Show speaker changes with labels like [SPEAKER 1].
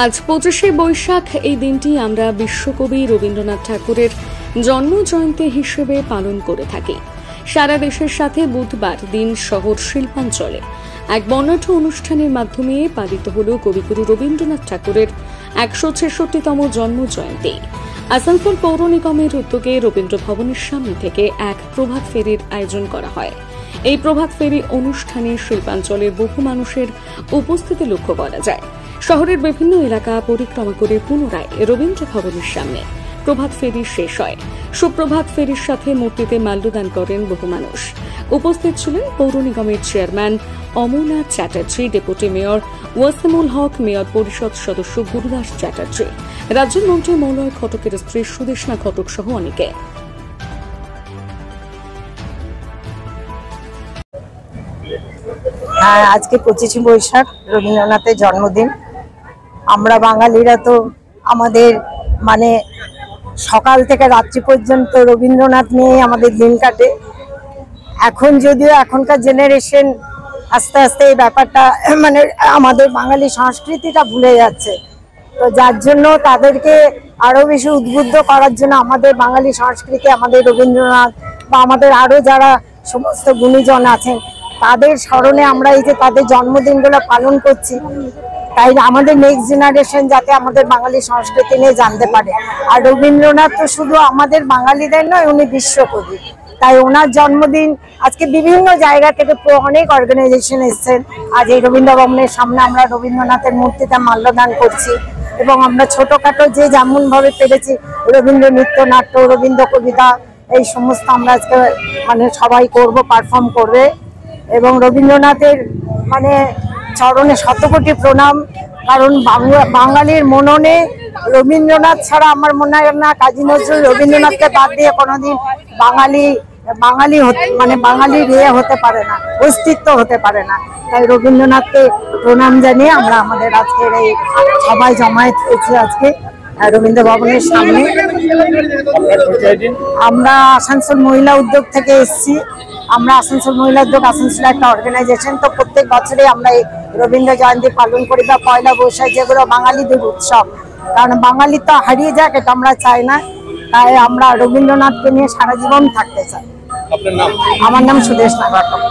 [SPEAKER 1] আজ 25শে বৈশাখ এই দিনটি আমরা বিশ্বকবি রবীন্দ্রনাথ ঠাকুরের জন্ম জয়ন্তী হিসেবে পালন করে থাকি। সারা দেশের সাথে বুধবার দিন শহর শিল্পাঞ্চলে এক বর্ণাঢ্য অনুষ্ঠানের মাধ্যমে পালিত হল কবিগুরু রবীন্দ্রনাথ ঠাকুরের 166তম জন্ম জয়ন্তী। আসানসোল পৌর নিগমের উদ্যোগে রবীন্দ্র ভবনের সামনে থেকে এক প্রভাত ফেরির আয়োজন করা হয়। এই প্রভাত ফেরি অনুষ্ঠানে শিল্পাঞ্চলের বহু মানুষের উপস্থিতি লক্ষ্য করা যায়। শহরের বিভিন্ন এলাকা পরিক্রমা করে পুনরায় রবীন্দ্র ভবনের সামনে প্রভাত ফেরি শেষ হয়। সুপ্রভাত ফেরির সাথে মূর্তিতে মাল্যদান করেন বহু মানুষ। উপস্থিত ছিলেন পৌর নিগমের chairman Amarnath Chatterjee, deputy mayor Wasimul Haque, mayor পরিষদ সদস্য গুরুদাস চ্যাটার্জি, রাজ্যের মন্ত্রী মলয় খটকের স্ত্রী সুদেষ্ণা খটক সহ অনেকে।
[SPEAKER 2] আজকে 25শে বৈশাখ রবীন্দ্রনাথের জন্মদিন। আমরা বাঙালিরা তো আমাদের সকাল থেকে রাত্রি পর্যন্ত রবীন্দ্রনাথ নিয়ে আমাদের দিন কাটে। এখন যদিও এখনকার জেনারেশন আস্তে আস্তে এই ব্যাপারটা আমাদের বাঙালি সংস্কৃতিটা ভুলে যাচ্ছে, তো যার জন্য তাদেরকে আরো বেশি উদ্বুদ্ধ করার জন্য আমাদের বাঙালি সংস্কৃতি, আমাদের রবীন্দ্রনাথ বা আমাদের আরো যারা সমস্ত গুণীজন আছেন তাদের স্মরণে আমরা এই যে তাদের জন্মদিনগুলো পালন করছি, তাই আমাদের নেক্সট জেনারেশন যাতে আমাদের বাঙালি সংস্কৃতি নিয়ে জানতে পারে। আর রবীন্দ্রনাথ তো শুধু আমাদের বাঙালিদের নয়, উনি বিশ্বকবি, তাই ওনার জন্মদিন আজকে বিভিন্ন জায়গা থেকে অনেক অর্গানাইজেশন এসছেন। আজ এই রবীন্দ্র ভবনের সামনে আমরা রবীন্দ্রনাথের মূর্তিতে মাল্যদান করছি এবং আমরা ছোটখাটো যে যেমন ভাবে পেরেছি রবীন্দ্র নৃত্য, নাট্য, রবীন্দ্র কবিতা এই সমস্ত আমরা আজকে সবাই করব, পারফর্ম করবে। এবং রবীন্দ্রনাথের চরণে শতকোটি প্রণাম, কারণ বাঙালির মননে রবীন্দ্রনাথ ছাড়া আমার মনে হয় না কাজী নজরুল রবীন্দ্রনাথকে বাদ দিয়ে কোনোদিন বাঙালির হতে পারে না, অস্তিত্ব হতে পারে না। তাই রবীন্দ্রনাথকে প্রণাম জানিয়ে আমরা আমাদের আজকের এই সবাই জমায়েত হয়েছি আজকে রবীন্দ্র ভবনের সামনে। আমরা আসানসোল মহিলা উদ্যোগ থেকে এসেছি। আমরা আসানসোল মহিলা উদ্যোগ, আসানসোল একটা অর্গানাইজেশন, তো প্রত্যেক বছরই আমরা এই রবীন্দ্র জয়ন্তী পালন করি বা পয়লা বৈশাখ, যেগুলো বাঙালিদের উৎসব। কারণ বাঙালি তো হারিয়ে যাক এটা আমরা চাই না, তাই আমরা রবীন্দ্রনাথকে নিয়ে সারা জীবন থাকতে চাই। আমার নাম সুদেষ্ণা খটক।